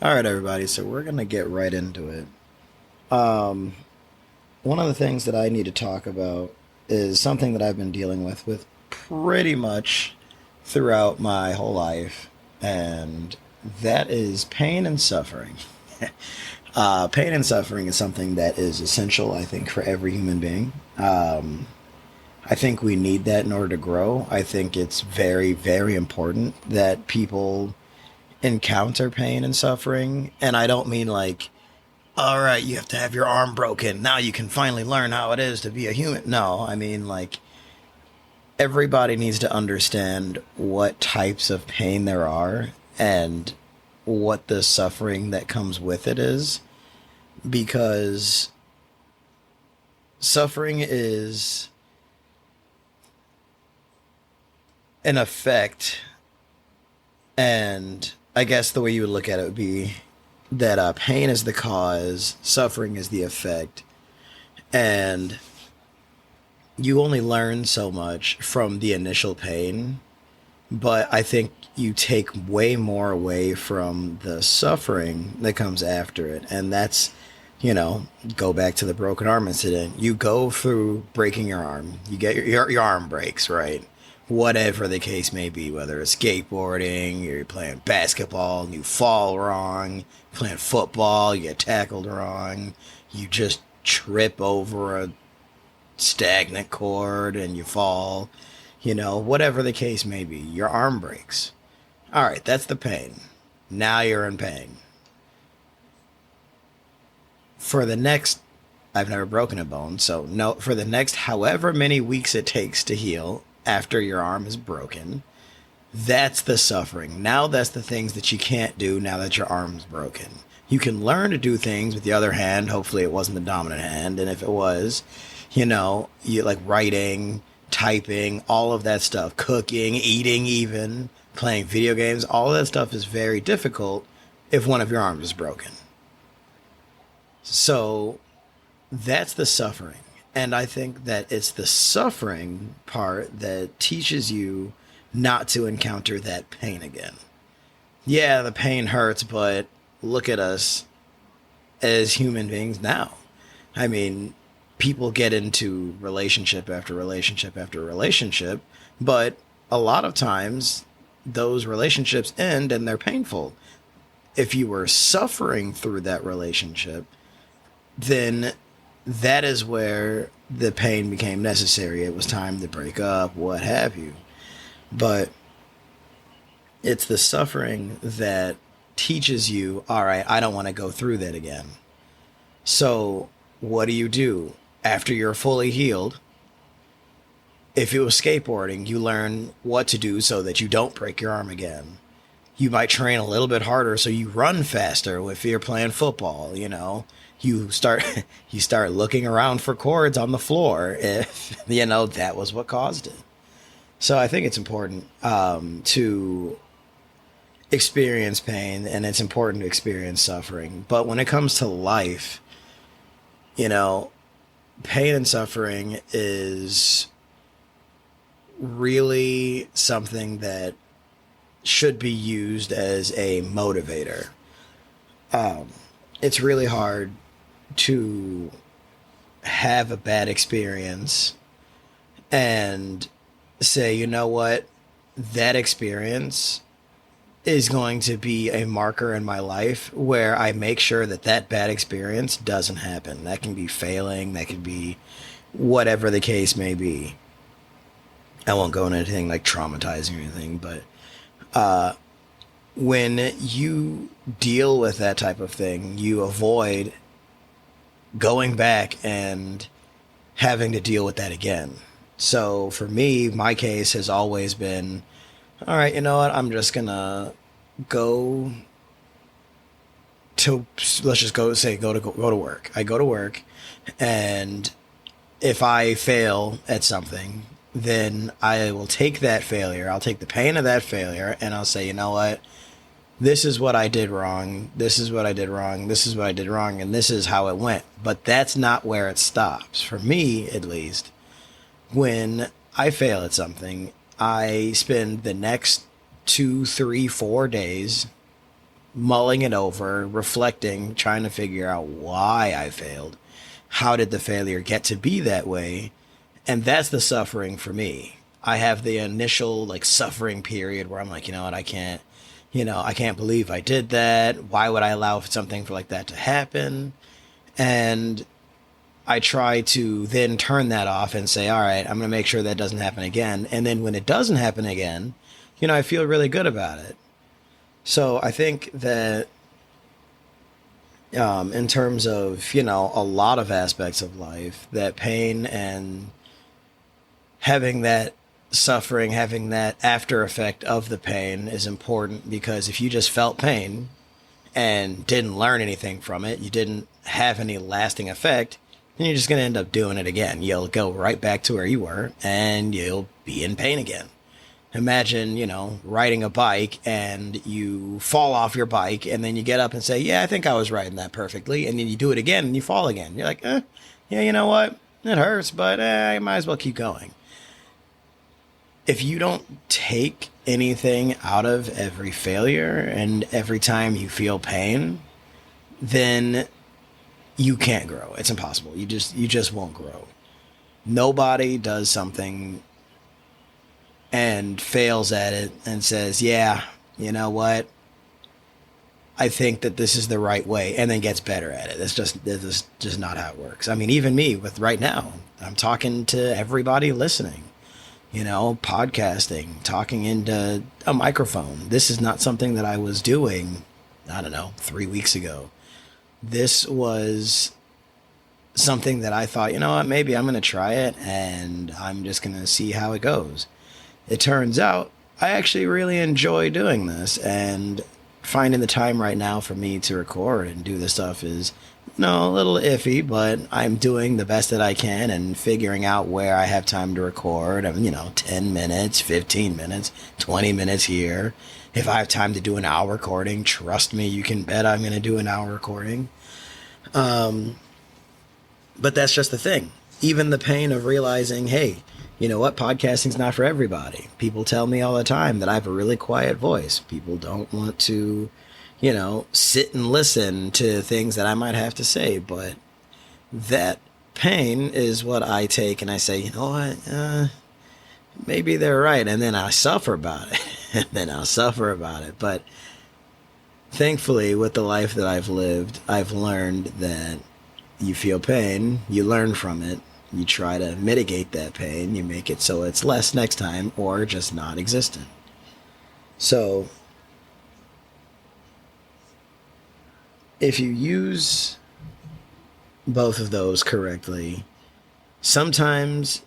All right, everybody. So we're gonna get right into it. Um, One of the things that I need to talk about is something that I've been dealing with pretty much throughout my whole life, and that is pain and suffering. Pain and suffering is something that is essential, I think, for every human being. I think we need that in order to grow. I think it's very, very important that people encounter pain and suffering. And I don't mean like, all right, you have to have your arm broken. Now you can finally learn how it is to be a human. No, I mean, like, everybody needs to understand what types of pain there are and what the suffering that comes with it is. Because suffering is an effect, and I guess the way you would look at it would be that pain is the cause, suffering is the effect, and you only learn so much from the initial pain, but I think you take way more away from the suffering that comes after it. And that's, go back to the broken arm incident. You go through breaking your arm, you get your arm breaks, right? Whatever the case may be, whether it's skateboarding, you're playing basketball and you fall wrong, playing football, you get tackled wrong, you just trip over a stagnant cord and you fall, whatever the case may be, your arm breaks. All right, that's the pain. Now you're in pain. For the next, I've never broken a bone, so no, for the next however many weeks it takes to heal after your arm is broken, that's the suffering. Now that's the things that you can't do now that your arm's broken. You can learn to do things with the other hand. Hopefully it wasn't the dominant hand. And if it was, you like writing, typing, all of that stuff, cooking, eating, even playing video games, all of that stuff is very difficult if one of your arms is broken. So that's the suffering. And I think that it's the suffering part that teaches you not to encounter that pain again. Yeah, the pain hurts, but look at us as human beings now. I mean, people get into relationship after relationship after relationship, but a lot of times those relationships end and they're painful. If you were suffering through that relationship, then that is where the pain became necessary. It was time to break up, what have you. But it's the suffering that teaches you, all right, I don't want to go through that again. So what do? After you're fully healed? If it was skateboarding, you learn what to do so that you don't break your arm again. You might train a little bit harder so you run faster if you're playing football, You start you start looking around for cords on the floor if that was what caused it. So I think it's important to experience pain, and it's important to experience suffering. But when it comes to life, pain and suffering is really something that should be used as a motivator. It's really hard to have a bad experience and say, you know what, that experience is going to be a marker in my life where I make sure that that bad experience doesn't happen. That can be failing, that could be whatever the case may be. I won't go into anything like traumatizing or anything, but when you deal with that type of thing, you avoid going back and having to deal with that again. So for me, my case has always been, all right, you know what? I'm just gonna go to, let's just go to work. I go to work, and if I fail at something, then I will take that failure. I'll take the pain of that failure, and I'll say, you know what? This is what I did wrong. This is what I did wrong. This is what I did wrong, and this is how it went. But that's not where it stops. For me, at least, when I fail at something, I spend the next 2, 3, 4 days mulling it over, reflecting, trying to figure out why I failed. How did the failure get to be that way? And that's the suffering for me. I have the initial like suffering period where I'm like, you know what, I can't believe I did that. Why would I allow something for like that to happen? And I try to then turn that off and say, all right, I'm going to make sure that doesn't happen again. And then when it doesn't happen again, I feel really good about it. So I think that in terms of, a lot of aspects of life, that pain and having that suffering, having that after effect of the pain is important, because if you just felt pain and didn't learn anything from it, you didn't have any lasting effect, then you're just going to end up doing it again. You'll go right back to where you were and you'll be in pain again. Imagine, riding a bike and you fall off your bike and then you get up and say, yeah, I think I was riding that perfectly. And then you do it again and you fall again. You're like, yeah, you know what? It hurts, but I might as well keep going. If you don't take anything out of every failure and every time you feel pain, then you can't grow. It's impossible. You just won't grow. Nobody does something and fails at it and says, yeah, you know what? I think that this is the right way, and then gets better at it. That's just not how it works. I mean, even me with right now, I'm talking to everybody listening, podcasting, talking into a microphone. This is not something that I was doing, 3 weeks ago. This was something that I thought, you know what, maybe I'm going to try it and I'm just going to see how it goes. It turns out I actually really enjoy doing this, and finding the time right now for me to record and do this stuff is, a little iffy, but I'm doing the best that I can and figuring out where I have time to record. 10 minutes, 15 minutes, 20 minutes here. If I have time to do an hour recording, trust me, you can bet I'm going to do an hour recording. But that's just the thing. Even the pain of realizing, hey, you know what? Podcasting's not for everybody. People tell me all the time that I have a really quiet voice. People don't want to, sit and listen to things that I might have to say. But that pain is what I take and I say, you know what? Maybe they're right. And then I suffer about it. But thankfully, with the life that I've lived, I've learned that you feel pain, you learn from it. You try to mitigate that pain. You make it so it's less next time or just not existent. So if you use both of those correctly, sometimes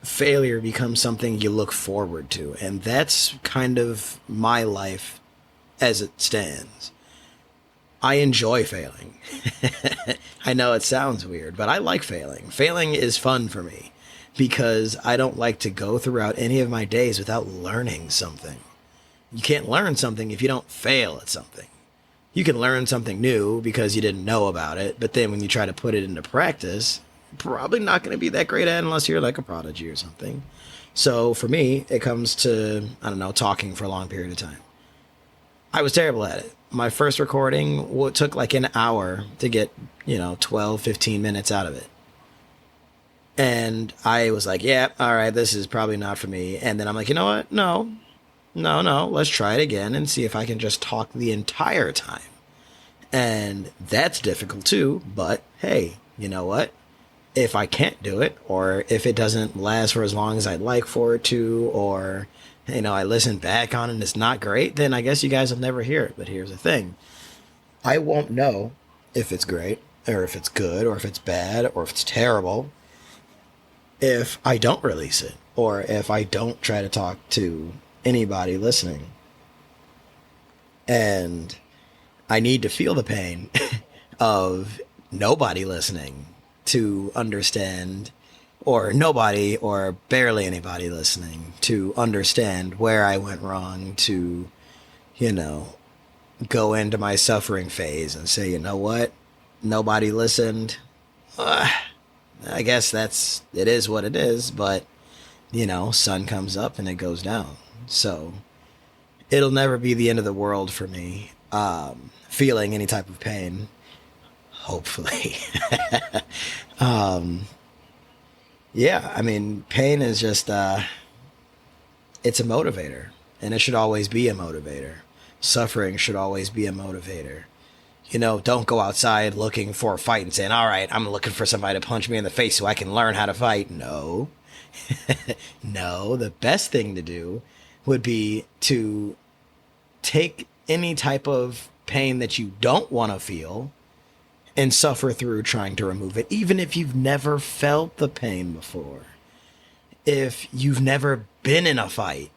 failure becomes something you look forward to. And that's kind of my life as it stands. I enjoy failing. I know it sounds weird, but I like failing. Failing is fun for me because I don't like to go throughout any of my days without learning something. You can't learn something if you don't fail at something. You can learn something new because you didn't know about it, but then when you try to put it into practice, probably not going to be that great at it unless you're like a prodigy or something. So for me, it comes to, talking for a long period of time. I was terrible at it. My first recording took like an hour to get, 12, 15 minutes out of it. And I was like, yeah, all right, this is probably not for me. And then I'm like, you know what? No, let's try it again and see if I can just talk the entire time. And that's difficult too. But hey, you know what? If I can't do it, or if it doesn't last for as long as I'd like for it to, or I listen back on it and it's not great, then I guess you guys will never hear it. But here's the thing. I won't know if it's great or if it's good or if it's bad or if it's terrible if I don't release it or if I don't try to talk to anybody listening. And I need to feel the pain of nobody listening to understand, or nobody or barely anybody listening to understand where I went wrong, to, go into my suffering phase and say, you know what? Nobody listened. I guess it is what it is, but, sun comes up and it goes down. So it'll never be the end of the world for me. feeling any type of pain, hopefully. um, yeah, I mean, pain is just, it's a motivator, and it should always be a motivator. Suffering should always be a motivator. You know, don't go outside looking for a fight and saying, all right, I'm looking for somebody to punch me in the face so I can learn how to fight. No. No, the best thing to do would be to take any type of pain that you don't want to feel and suffer through trying to remove it, even if you've never felt the pain before. If you've never been in a fight,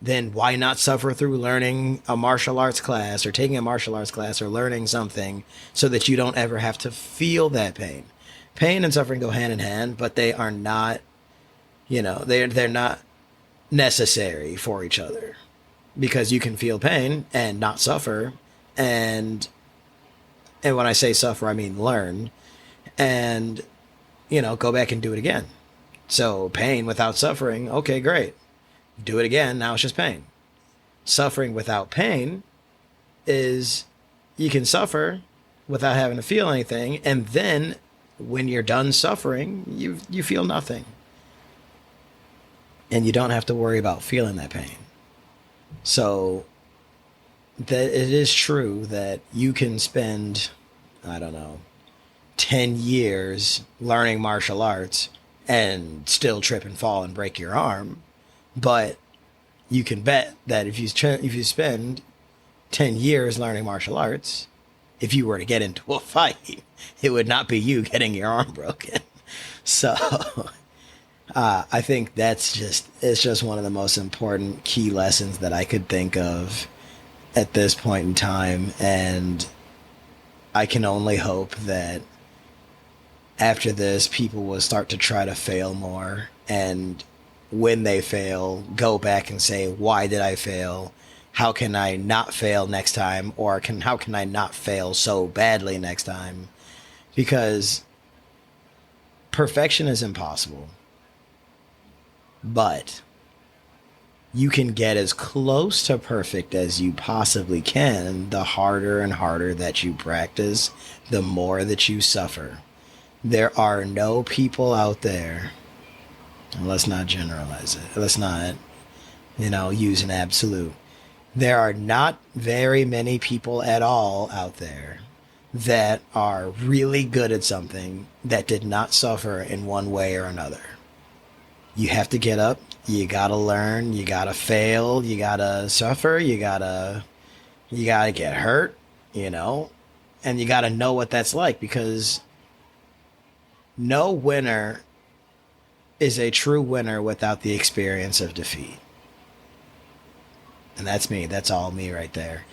then why not suffer through learning a martial arts class or taking a martial arts class or learning something so that you don't ever have to feel that pain? Pain and suffering go hand in hand, but they are not, they're not necessary for each other, because you can feel pain and not suffer. And when I say suffer, I mean learn and, go back and do it again. So pain without suffering, okay, great. Do it again. Now it's just pain. Suffering without pain is you can suffer without having to feel anything. And then when you're done suffering, you feel nothing. And you don't have to worry about feeling that pain. So that it is true that you can spend, 10 years learning martial arts and still trip and fall and break your arm. But you can bet that if you spend 10 years learning martial arts, if you were to get into a fight, it would not be you getting your arm broken. So I think it's just one of the most important key lessons that I could think of at this point in time. And I can only hope that after this, people will start to try to fail more, and when they fail, go back and say, why did I fail? How can I not fail next time? Or how can I not fail so badly next time? Because perfection is impossible. But you can get as close to perfect as you possibly can. The harder and harder that you practice, the more that you suffer. There are no people out there, and let's not generalize it. Let's not, use an absolute. There are not very many people at all out there that are really good at something that did not suffer in one way or another. You have to get up. You gotta learn. You gotta fail. You gotta suffer. You gotta get hurt, and you gotta know what that's like, because no winner is a true winner without the experience of defeat. And that's me. That's all me right there.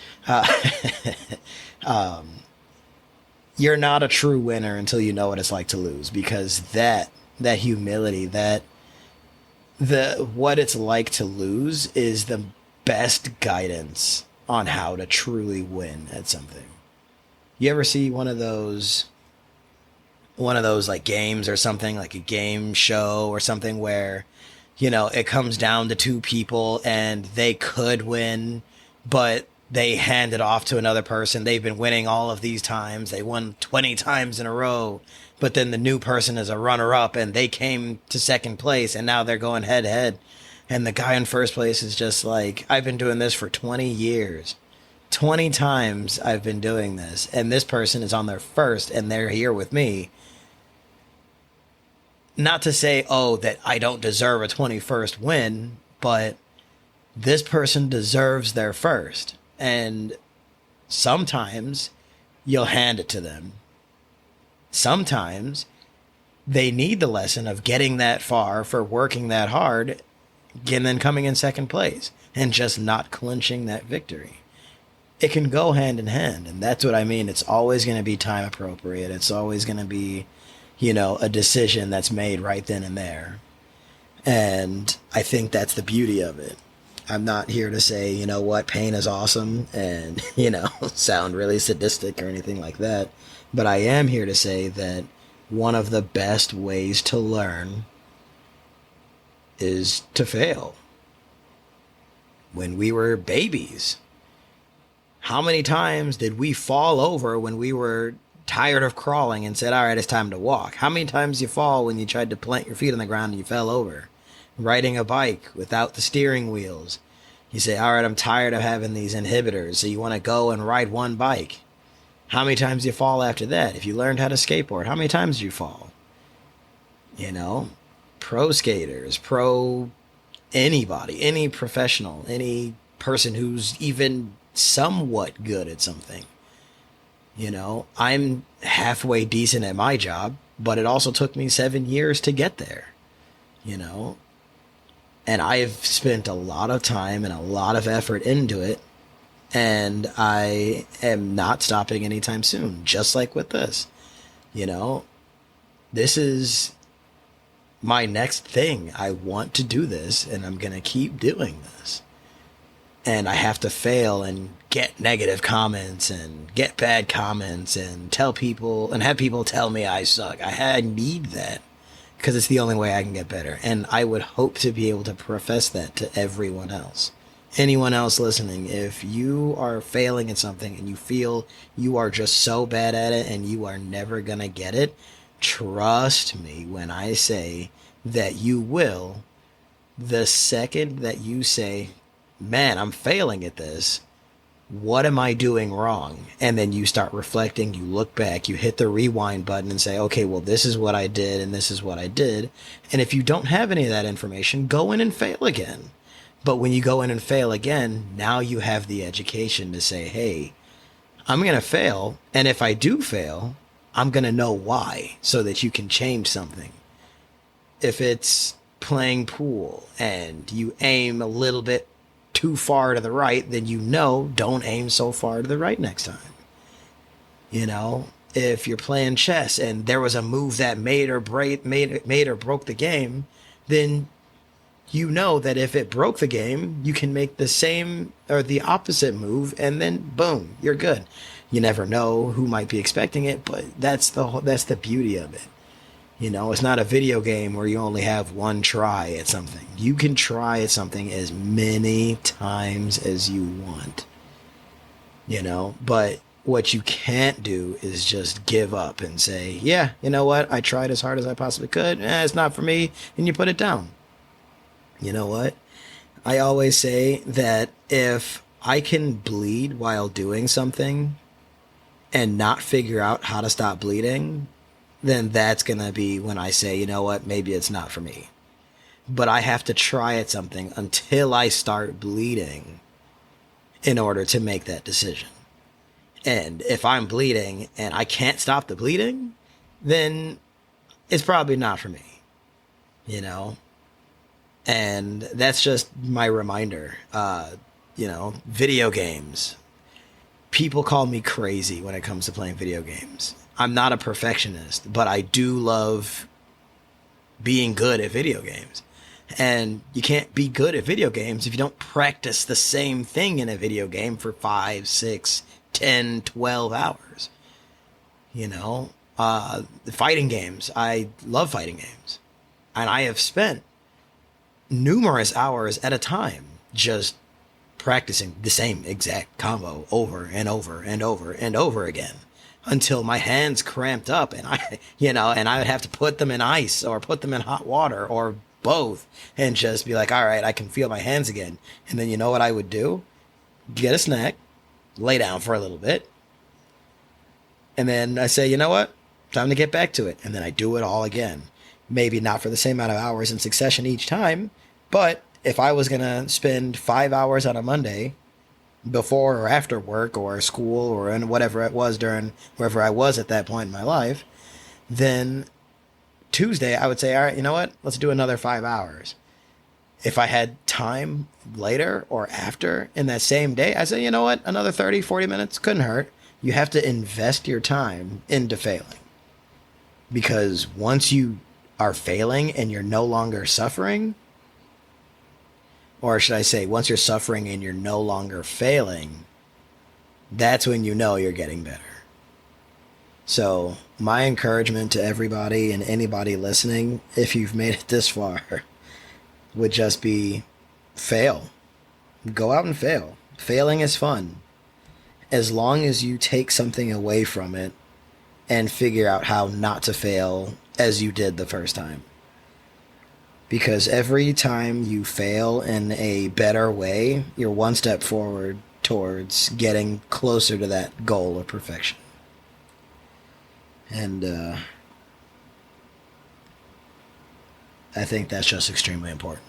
You're not a true winner until you know what it's like to lose, because that humility, what it's like to lose is the best guidance on how to truly win at something. You ever see one of those like games or something, like a game show or something where, it comes down to two people and they could win, but they hand it off to another person. They've been winning all of these times. They won 20 times in a row, but then the new person is a runner-up and they came to second place and now they're going head-to-head. And the guy in first place is just like, I've been doing this for 20 years. 20 times I've been doing this. And this person is on their first and they're here with me. Not to say, that I don't deserve a 21st win, but this person deserves their first. And sometimes you'll hand it to them. Sometimes they need the lesson of getting that far for working that hard and then coming in second place and just not clinching that victory. It can go hand in hand. And that's what I mean. It's always going to be time appropriate. It's always going to be, a decision that's made right then and there. And I think that's the beauty of it. I'm not here to say, pain is awesome and, sound really sadistic or anything like that. But I am here to say that one of the best ways to learn is to fail. When we were babies, How many times did we fall over when we were tired of crawling and said, all right, it's time to walk? How many times you fall when you tried to plant your feet on the ground and you fell over? Riding a bike without the steering wheels. You say, all right, I'm tired of having these inhibitors. So you want to go and ride one bike. How many times do you fall after that? If you learned how to skateboard, how many times do you fall? You know, pro skaters, pro anybody, any professional, any person who's even somewhat good at something. You know, I'm halfway decent at my job, but it also took me 7 years to get there, you know, and I've spent a lot of time and a lot of effort into it. And I am not stopping anytime soon, just like with this. You know, this is my next thing. I want to do this, and I'm going to keep doing this. And I have to fail and get negative comments and get bad comments and tell people and have people tell me I suck. I need that because it's the only way I can get better. And I would hope to be able to profess that to everyone else. Anyone else listening, if you are failing at something and you feel you are just so bad at it and you are never going to get it, trust me when I say that you will. The second that you say, man, I'm failing at this, what am I doing wrong? And then you start reflecting, you look back, you hit the rewind button and say, okay, well, this is what I did and this is what I did. And if you don't have any of that information, go in and fail again. But when you go in and fail again, now you have the education to say, hey, I'm going to fail. And if I do fail, I'm going to know why so that you can change something. If it's playing pool and you aim a little bit too far to the right, then you know, don't aim so far to the right next time. You know, if you're playing chess and there was a move that made or broke the game, then you know that if it broke the game, you can make the same or the opposite move, and then boom, you're good. You never know who might be expecting it, but that's the beauty of it. You know, it's not a video game where you only have one try at something. You can try at something as many times as you want. You know, but what you can't do is just give up and say, yeah, you know what? I tried as hard as I possibly could. It's not for me. And you put it down. You know what? I always say that if I can bleed while doing something and not figure out how to stop bleeding, then that's going to be when I say, you know what, maybe it's not for me. But I have to try at something until I start bleeding in order to make that decision. And if I'm bleeding and I can't stop the bleeding, then it's probably not for me, you know? And that's just my reminder. You know, video games. People call me crazy when it comes to playing video games. I'm not a perfectionist, but I do love being good at video games. And you can't be good at video games if you don't practice the same thing in a video game for 5, 6, 10, 12 hours. You know, fighting games. I love fighting games. And I have spent numerous hours at a time just practicing the same exact combo over and over and over and over again until my hands cramped up and I would have to put them in ice or put them in hot water or both and just be like, all right, I can feel my hands again. And then you know what I would do? Get a snack, lay down for a little bit. And then I say, you know what? Time to get back to it. And then I do it all again. Maybe not for the same amount of hours in succession each time, but if I was going to spend 5 hours on a Monday before or after work or school or in whatever it was during wherever I was at that point in my life, then Tuesday I would say, all right, you know what? Let's do another 5 hours. If I had time later or after in that same day, I say, you know what? Another 30, 40 minutes couldn't hurt. You have to invest your time into failing. Because once you are failing and you're no longer suffering, or should I say, once you're suffering and you're no longer failing, that's when you know you're getting better. So my encouragement to everybody and anybody listening, if you've made it this far, would just be fail. Go out and fail. Failing is fun. as long as you take something away from it and figure out how not to fail as you did the first time. Because every time you fail in a better way, you're one step forward towards getting closer to that goal of perfection. And I think that's just extremely important.